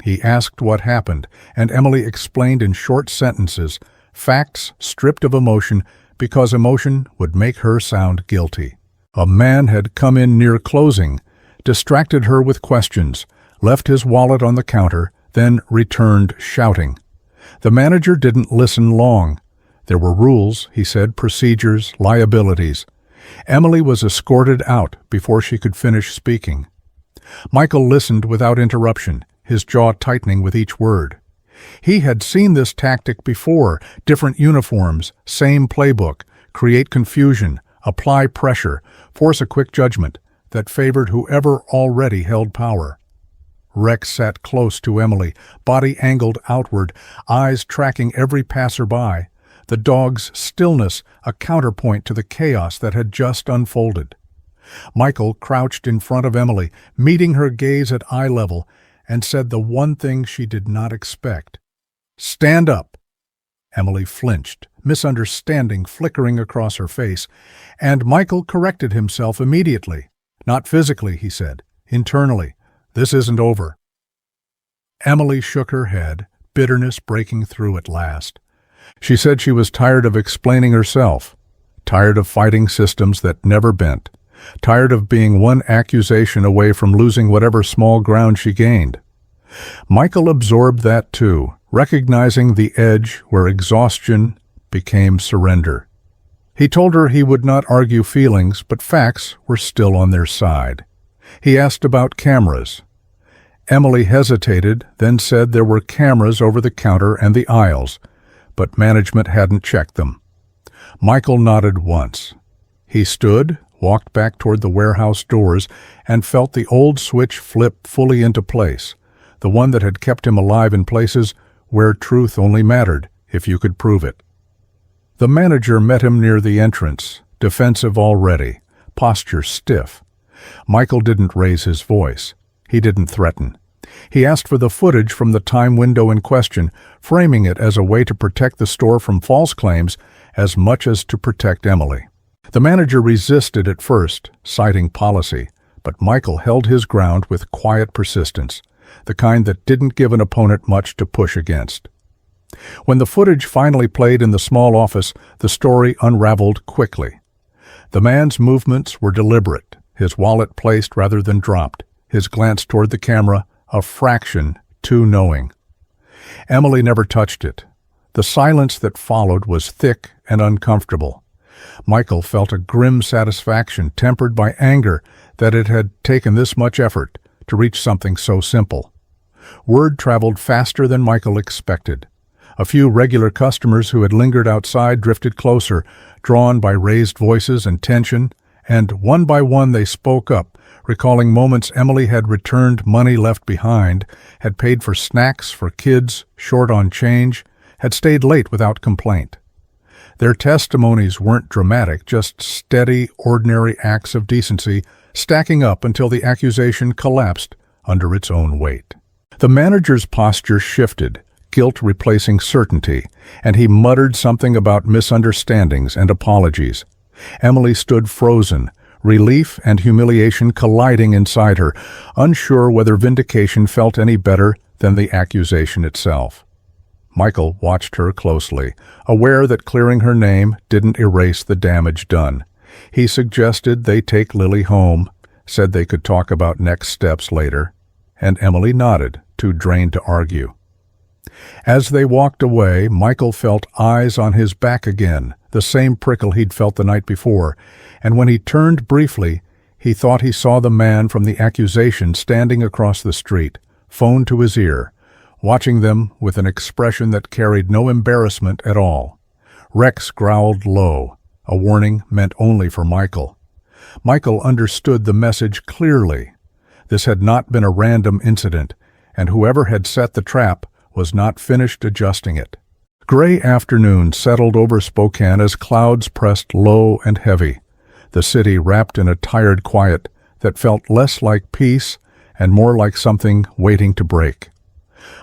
He asked what happened, and Emily explained in short sentences, facts stripped of emotion because emotion would make her sound guilty. A man had come in near closing, distracted her with questions, left his wallet on the counter, then returned shouting. The manager didn't listen long. There were rules, he said, procedures, liabilities. Emily was escorted out before she could finish speaking. Michael listened without interruption, his jaw tightening with each word. He had seen this tactic before, different uniforms, same playbook, create confusion, apply pressure, force a quick judgment that favored whoever already held power. Rex sat close to Emily, body angled outward, eyes tracking every passerby, the dog's stillness a counterpoint to the chaos that had just unfolded. Michael crouched in front of Emily, meeting her gaze at eye level, and said the one thing she did not expect. "Stand up." Emily flinched, misunderstanding flickering across her face, and Michael corrected himself immediately. "Not physically," he said. "Internally. This isn't over." Emily shook her head, bitterness breaking through at last. She said she was tired of explaining herself, tired of fighting systems that never bent, tired of being one accusation away from losing whatever small ground she gained. Michael absorbed that too, recognizing the edge where exhaustion became surrender. He told her he would not argue feelings, but facts were still on their side. He asked about cameras. Emily hesitated, then said there were cameras over the counter and the aisles, but management hadn't checked them. Michael nodded once. He stood, walked back toward the warehouse doors, and felt the old switch flip fully into place, the one that had kept him alive in places where truth only mattered if you could prove it. The manager met him near the entrance, defensive already, posture stiff. Michael didn't raise his voice. He didn't threaten. He asked for the footage from the time window in question, framing it as a way to protect the store from false claims as much as to protect Emily. The manager resisted at first, citing policy, but Michael held his ground with quiet persistence, the kind that didn't give an opponent much to push against. When the footage finally played in the small office, the story unraveled quickly. The man's movements were deliberate, his wallet placed rather than dropped, his glance toward the camera a fraction too knowing. Emily never touched it. The silence that followed was thick and uncomfortable. Michael felt a grim satisfaction tempered by anger that it had taken this much effort to reach something so simple. Word traveled faster than Michael expected. A few regular customers who had lingered outside drifted closer, drawn by raised voices and tension, and one by one they spoke up, recalling moments Emily had returned money left behind, had paid for snacks for kids short on change, had stayed late without complaint. Their testimonies weren't dramatic, just steady, ordinary acts of decency, stacking up until the accusation collapsed under its own weight. The manager's posture shifted, guilt replacing certainty, and he muttered something about misunderstandings and apologies. Emily stood frozen, relief and humiliation colliding inside her, unsure whether vindication felt any better than the accusation itself. Michael watched her closely, aware that clearing her name didn't erase the damage done. He suggested they take Lily home, said they could talk about next steps later, and Emily nodded, too drained to argue. As they walked away, Michael felt eyes on his back again, the same prickle he'd felt the night before, and when he turned briefly, he thought he saw the man from the accusation standing across the street, phone to his ear, watching them with an expression that carried no embarrassment at all. Rex growled low, a warning meant only for Michael. Michael understood the message clearly. This had not been a random incident, and whoever had set the trap was not finished adjusting it. Gray afternoon settled over Spokane as clouds pressed low and heavy, the city wrapped in a tired quiet that felt less like peace and more like something waiting to break.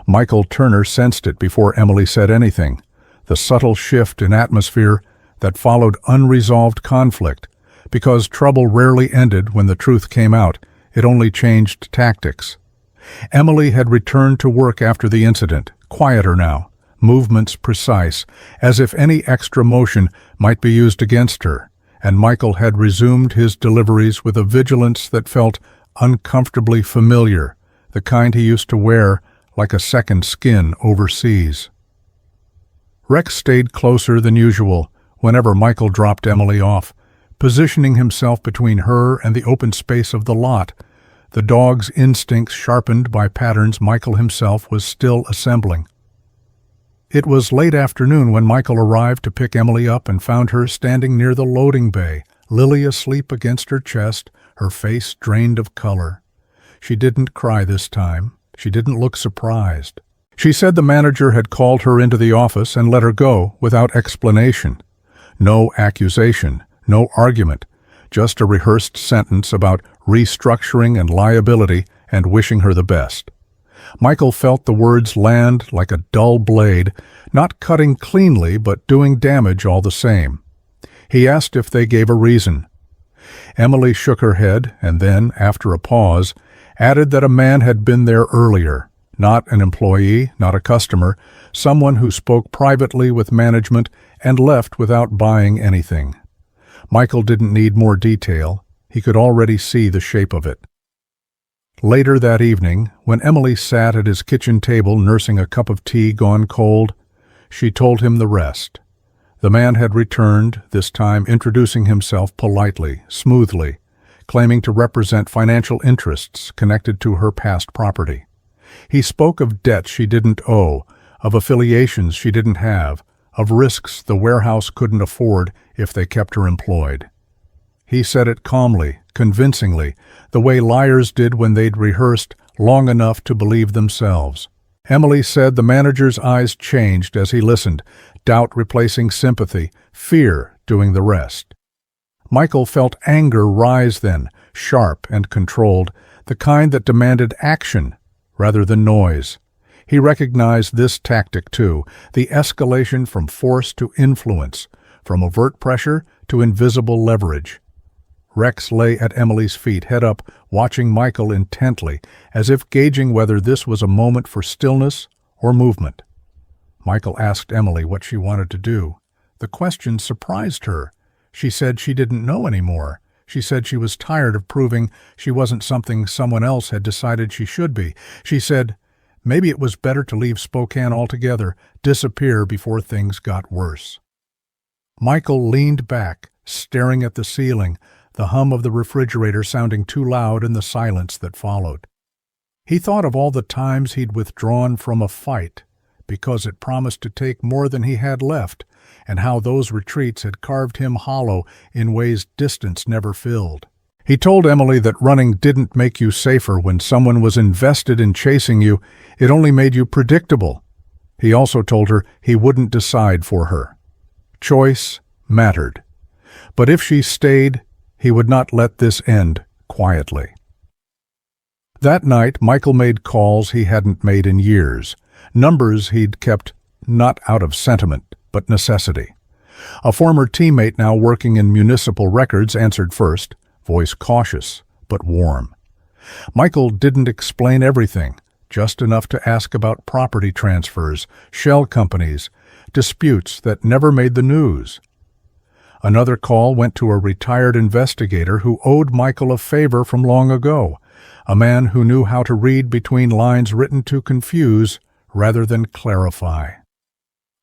Michael Turner sensed it before Emily said anything, the subtle shift in atmosphere that followed unresolved conflict, because trouble rarely ended when the truth came out. It only changed tactics. Emily had returned to work after the incident, quieter now, movements precise, as if any extra motion might be used against her, and Michael had resumed his deliveries with a vigilance that felt uncomfortably familiar, the kind he used to wear like a second skin overseas. Rex stayed closer than usual whenever Michael dropped Emily off, positioning himself between her and the open space of the lot, the dog's instincts sharpened by patterns Michael himself was still assembling. It was late afternoon when Michael arrived to pick Emily up and found her standing near the loading bay, Lily asleep against her chest, her face drained of color. She didn't cry this time. She didn't look surprised. She said the manager had called her into the office and let her go without explanation. No accusation, no argument, just a rehearsed sentence about restructuring and liability and wishing her the best. Michael felt the words land like a dull blade, not cutting cleanly but doing damage all the same. He asked if they gave a reason. Emily shook her head and then, after a pause, added that a man had been there earlier, not an employee, not a customer, someone who spoke privately with management and left without buying anything. Michael didn't need more detail. He could already see the shape of it. Later that evening, when Emily sat at his kitchen table nursing a cup of tea gone cold, she told him the rest. The man had returned, this time introducing himself politely, smoothly, claiming to represent financial interests connected to her past property. He spoke of debts she didn't owe, of affiliations she didn't have, of risks the warehouse couldn't afford if they kept her employed. He said it calmly, convincingly, the way liars did when they'd rehearsed long enough to believe themselves. Emily said the manager's eyes changed as he listened, doubt replacing sympathy, fear doing the rest. Michael felt anger rise then, sharp and controlled, the kind that demanded action rather than noise. He recognized this tactic too, the escalation from force to influence, from overt pressure to invisible leverage. Rex lay at Emily's feet, head up, watching Michael intently, as if gauging whether this was a moment for stillness or movement. Michael asked Emily what she wanted to do. The question surprised her. She said she didn't know anymore. She said she was tired of proving she wasn't something someone else had decided she should be. She said maybe it was better to leave Spokane altogether, disappear before things got worse. Michael leaned back, staring at the ceiling, the hum of the refrigerator sounding too loud in the silence that followed. He thought of all the times he'd withdrawn from a fight because it promised to take more than he had left, and how those retreats had carved him hollow in ways distance never filled. He told Emily that running didn't make you safer when someone was invested in chasing you, it only made you predictable. He also told her he wouldn't decide for her. Choice mattered. But if she stayed, he would not let this end quietly. That night, Michael made calls he hadn't made in years, numbers he'd kept not out of sentiment, but necessity. A former teammate now working in municipal records answered first, voice cautious, but warm. Michael didn't explain everything, just enough to ask about property transfers, shell companies, disputes that never made the news. Another call went to a retired investigator who owed Michael a favor from long ago, a man who knew how to read between lines written to confuse rather than clarify.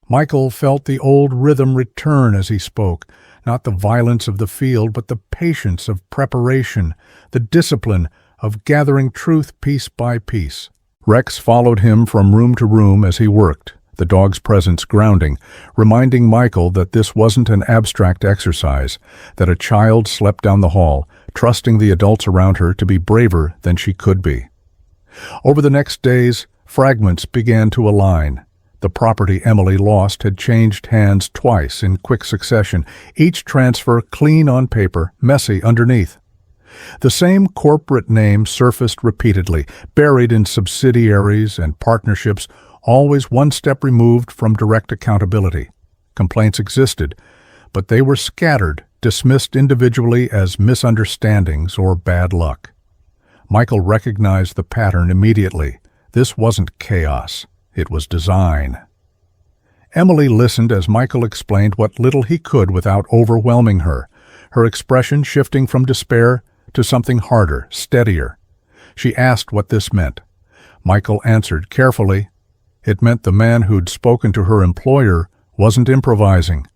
Michael felt the old rhythm return as he spoke, not the violence of the field, but the patience of preparation, the discipline of gathering truth piece by piece. Rex followed him from room to room as he worked, the dog's presence grounding, reminding Michael that this wasn't an abstract exercise, that a child slept down the hall, trusting the adults around her to be braver than she could be. Over the next days, fragments began to align. The property Emily lost had changed hands twice in quick succession, each transfer clean on paper, messy underneath. The same corporate name surfaced repeatedly, buried in subsidiaries and partnerships, always one step removed from direct accountability. Complaints existed, but they were scattered, dismissed individually as misunderstandings or bad luck. Michael recognized the pattern immediately. This wasn't chaos. It was design. Emily listened as Michael explained what little he could without overwhelming her, her expression shifting from despair to something harder, steadier. She asked what this meant. Michael answered carefully. It meant the man who'd spoken to her employer wasn't improvising.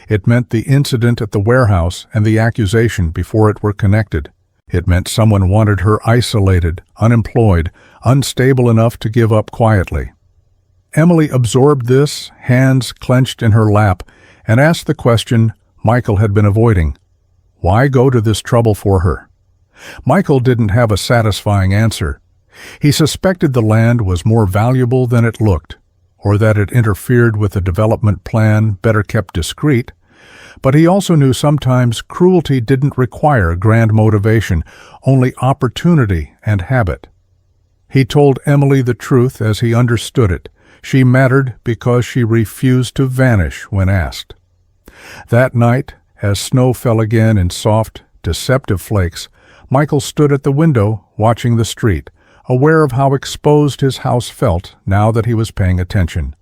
It meant the incident at the warehouse and the accusation before it were connected. It meant someone wanted her isolated, unemployed, unstable enough to give up quietly. Emily absorbed this, hands clenched in her lap, and asked the question Michael had been avoiding. Why go to this trouble for her? Michael didn't have a satisfying answer. He suspected the land was more valuable than it looked, or that it interfered with a development plan better kept discreet. But he also knew sometimes cruelty didn't require grand motivation, only opportunity and habit. He told Emily the truth as he understood it. She mattered because she refused to vanish when asked. That night, as snow fell again in soft, deceptive flakes, Michael stood at the window watching the street, aware of how exposed his house felt now that he was paying attention.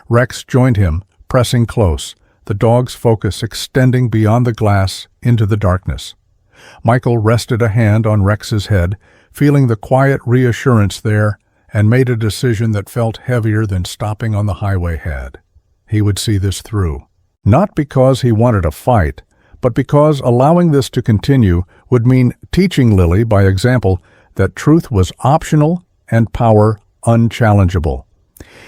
Rex joined him, pressing close, the dog's focus extending beyond the glass into the darkness. Michael rested a hand on Rex's head, feeling the quiet reassurance there, and made a decision that felt heavier than stopping on the highway had. He would see this through. Not because he wanted a fight, but because allowing this to continue would mean teaching Lily, by example, that truth was optional and power unchallengeable.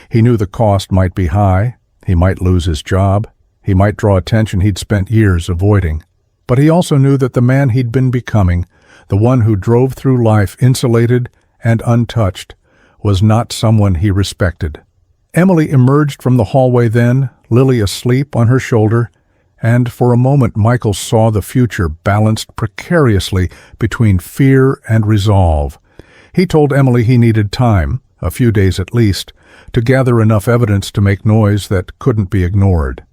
He knew the cost might be high, he might lose his job, he might draw attention he'd spent years avoiding. But he also knew that the man he'd been becoming, the one who drove through life insulated and untouched, was not someone he respected. Emily emerged from the hallway then, Lily asleep on her shoulder, and for a moment Michael saw the future balanced precariously between fear and resolve. He told Emily he needed time, a few days at least, to gather enough evidence to make noise that couldn't be ignored.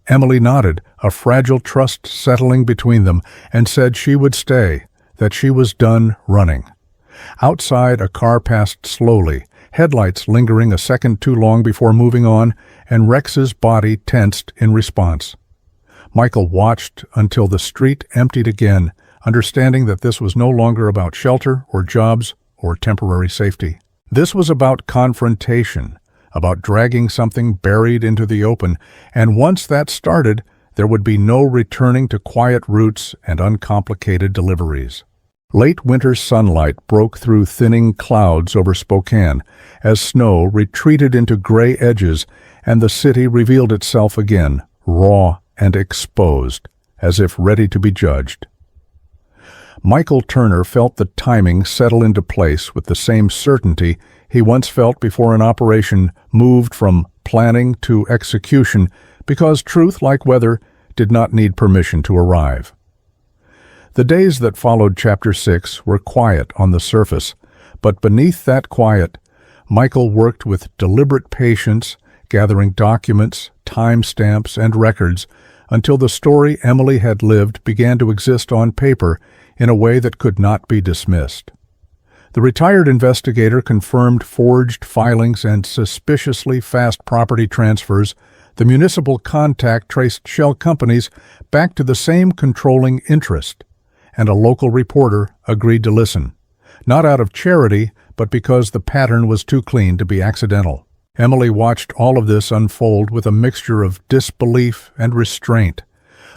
Emily nodded, a fragile trust settling between them, and said she would stay, that she was done running. Outside, a car passed slowly, headlights lingering a second too long before moving on, and Rex's body tensed in response. Michael watched until the street emptied again, understanding that this was no longer about shelter or jobs or temporary safety. This was about confrontation, about dragging something buried into the open, and once that started, there would be no returning to quiet routes and uncomplicated deliveries. Late winter sunlight broke through thinning clouds over Spokane as snow retreated into gray edges and the city revealed itself again, raw and exposed, as if ready to be judged. Michael Turner felt the timing settle into place with the same certainty he once felt before an operation moved from planning to execution because truth, like weather, did not need permission to arrive. The days that followed Chapter 6 were quiet on the surface, but beneath that quiet, Michael worked with deliberate patience, gathering documents, timestamps, and records until the story Emily had lived began to exist on paper in a way that could not be dismissed. The retired investigator confirmed forged filings and suspiciously fast property transfers. The municipal contact traced shell companies back to the same controlling interest, and a local reporter agreed to listen, not out of charity, but because the pattern was too clean to be accidental. Emily watched all of this unfold with a mixture of disbelief and restraint,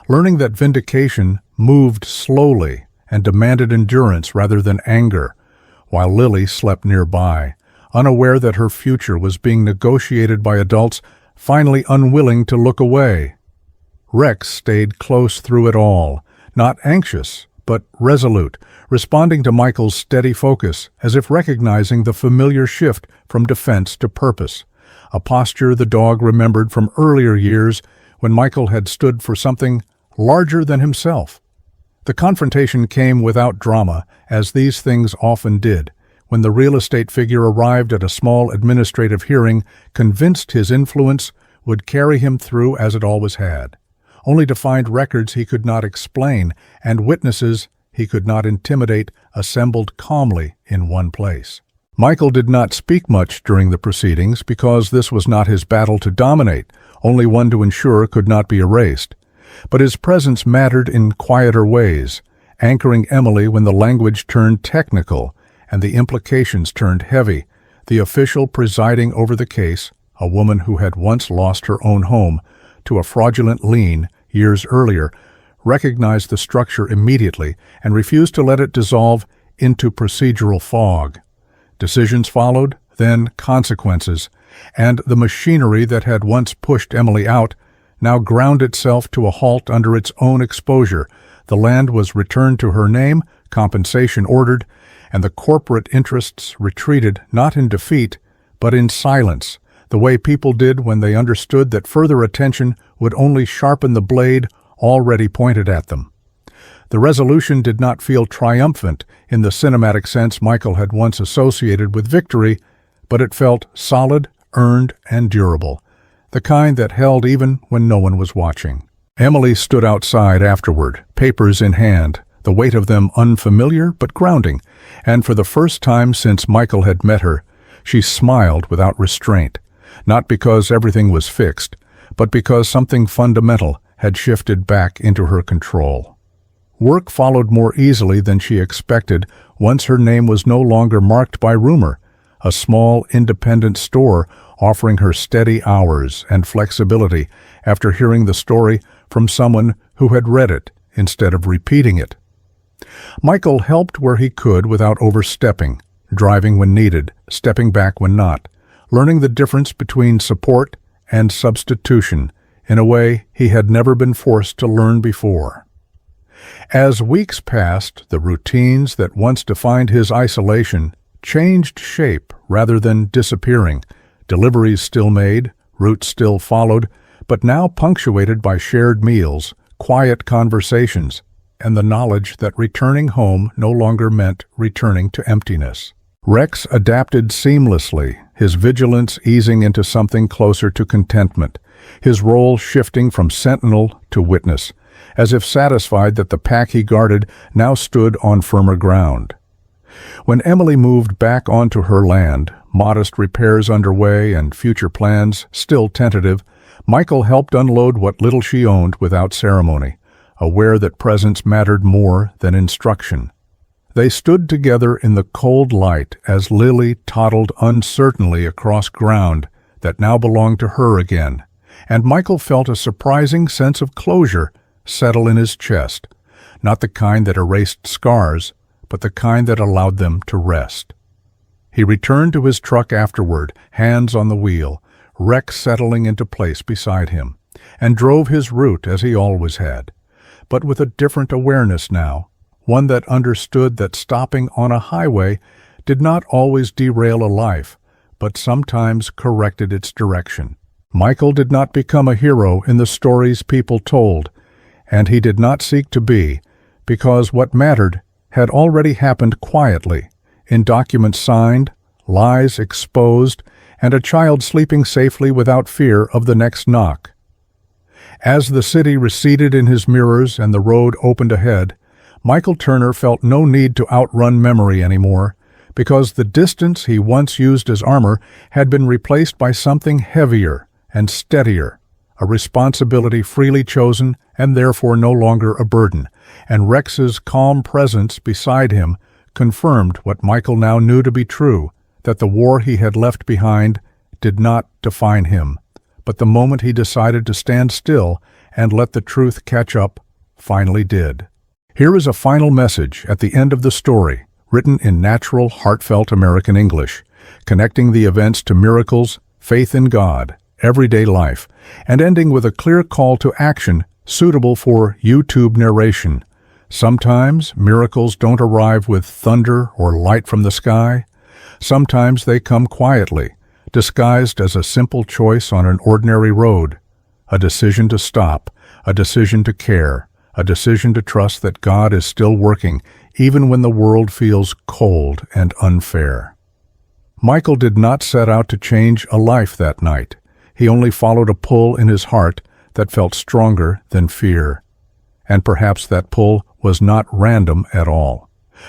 learning that vindication moved slowly and demanded endurance rather than anger, while Lily slept nearby, unaware that her future was being negotiated by adults finally unwilling to look away. Rex stayed close through it all, not anxious, but resolute, responding to Michael's steady focus, as if recognizing the familiar shift from defense to purpose, a posture the dog remembered from earlier years when Michael had stood for something larger than himself. The confrontation came without drama, as these things often did, when the real estate figure arrived at a small administrative hearing, convinced his influence would carry him through as it always had. only to find records he could not explain and witnesses he could not intimidate assembled calmly in one place. Michael did not speak much during the proceedings because this was not his battle to dominate, only one to ensure could not be erased. But his presence mattered in quieter ways, anchoring Emily when the language turned technical and the implications turned heavy. The official presiding over the case, a woman who had once lost her own home to a fraudulent lien years earlier, recognized the structure immediately and refused to let it dissolve into procedural fog. Decisions followed, then consequences, and the machinery that had once pushed Emily out now ground itself to a halt under its own exposure. The land was returned to her name, compensation ordered, and the corporate interests retreated not in defeat, but in silence, the way people did when they understood that further attention would only sharpen the blade already pointed at them. The resolution did not feel triumphant in the cinematic sense Michael had once associated with victory, but it felt solid, earned, and durable, the kind that held even when no one was watching. Emily stood outside afterward, papers in hand, the weight of them unfamiliar but grounding, and for the first time since Michael had met her, she smiled without restraint, not because everything was fixed, but because something fundamental had shifted back into her control. Work followed more easily than she expected once her name was no longer marked by rumor, a small independent store offering her steady hours and flexibility after hearing the story from someone who had read it instead of repeating it. Michael helped where he could without overstepping, driving when needed, stepping back when not, learning the difference between support and substitution in a way he had never been forced to learn before. As weeks passed, the routines that once defined his isolation changed shape rather than disappearing. Deliveries still made, routes still followed, but now punctuated by shared meals, quiet conversations, and the knowledge that returning home no longer meant returning to emptiness. Rex adapted seamlessly, his vigilance easing into something closer to contentment, his role shifting from sentinel to witness, as if satisfied that the pack he guarded now stood on firmer ground. When Emily moved back onto her land, modest repairs underway and future plans still tentative, Michael helped unload what little she owned without ceremony, aware that presence mattered more than instruction. They stood together in the cold light as Lily toddled uncertainly across ground that now belonged to her again, and Michael felt a surprising sense of closure settle in his chest, not the kind that erased scars, but the kind that allowed them to rest. He returned to his truck afterward, hands on the wheel, Rex settling into place beside him, and drove his route as he always had, but with a different awareness now, one that understood that stopping on a highway did not always derail a life, but sometimes corrected its direction. Michael did not become a hero in the stories people told, and he did not seek to be, because what mattered had already happened quietly, in documents signed, lies exposed, and a child sleeping safely without fear of the next knock. As the city receded in his mirrors and the road opened ahead, Michael Turner felt no need to outrun memory anymore, because the distance he once used as armor had been replaced by something heavier and steadier, a responsibility freely chosen and therefore no longer a burden, and Rex's calm presence beside him confirmed what Michael now knew to be true, that the war he had left behind did not define him, but the moment he decided to stand still and let the truth catch up finally did. Here is a final message at the end of the story, written in natural, heartfelt American English, connecting the events to miracles, faith in God, everyday life, and ending with a clear call to action suitable for YouTube narration. Sometimes miracles don't arrive with thunder or light from the sky. Sometimes they come quietly, disguised as a simple choice on an ordinary road, a decision to stop, a decision to care, a decision to trust that God is still working, even when the world feels cold and unfair. Michael did not set out to change a life that night. He only followed a pull in his heart that felt stronger than fear. And perhaps that pull was not random at all.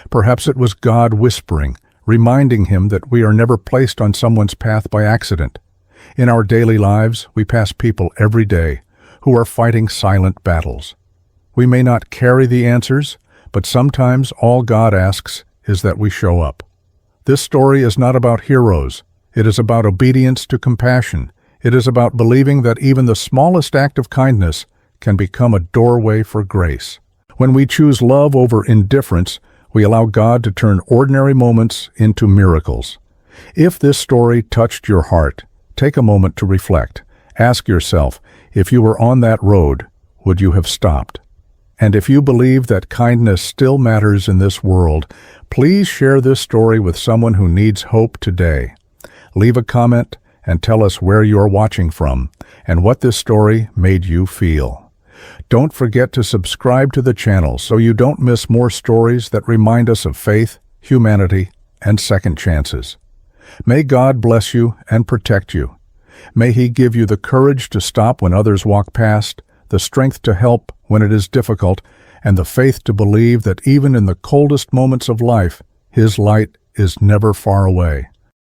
Perhaps it was God whispering, reminding him that we are never placed on someone's path by accident. In our daily lives, we pass people every day who are fighting silent battles. We may not carry the answers, but sometimes all God asks is that we show up. This story is not about heroes. It is about obedience to compassion. It is about believing that even the smallest act of kindness can become a doorway for grace. When we choose love over indifference, we allow God to turn ordinary moments into miracles. If this story touched your heart, take a moment to reflect. Ask yourself, if you were on that road, would you have stopped? And if you believe that kindness still matters in this world, please share this story with someone who needs hope today. Leave a comment and tell us where you are watching from and what this story made you feel. Don't forget to subscribe to the channel so you don't miss more stories that remind us of faith, humanity, and second chances. May God bless you and protect you. May He give you the courage to stop when others walk past, the strength to help when it is difficult, and the faith to believe that even in the coldest moments of life, His light is never far away.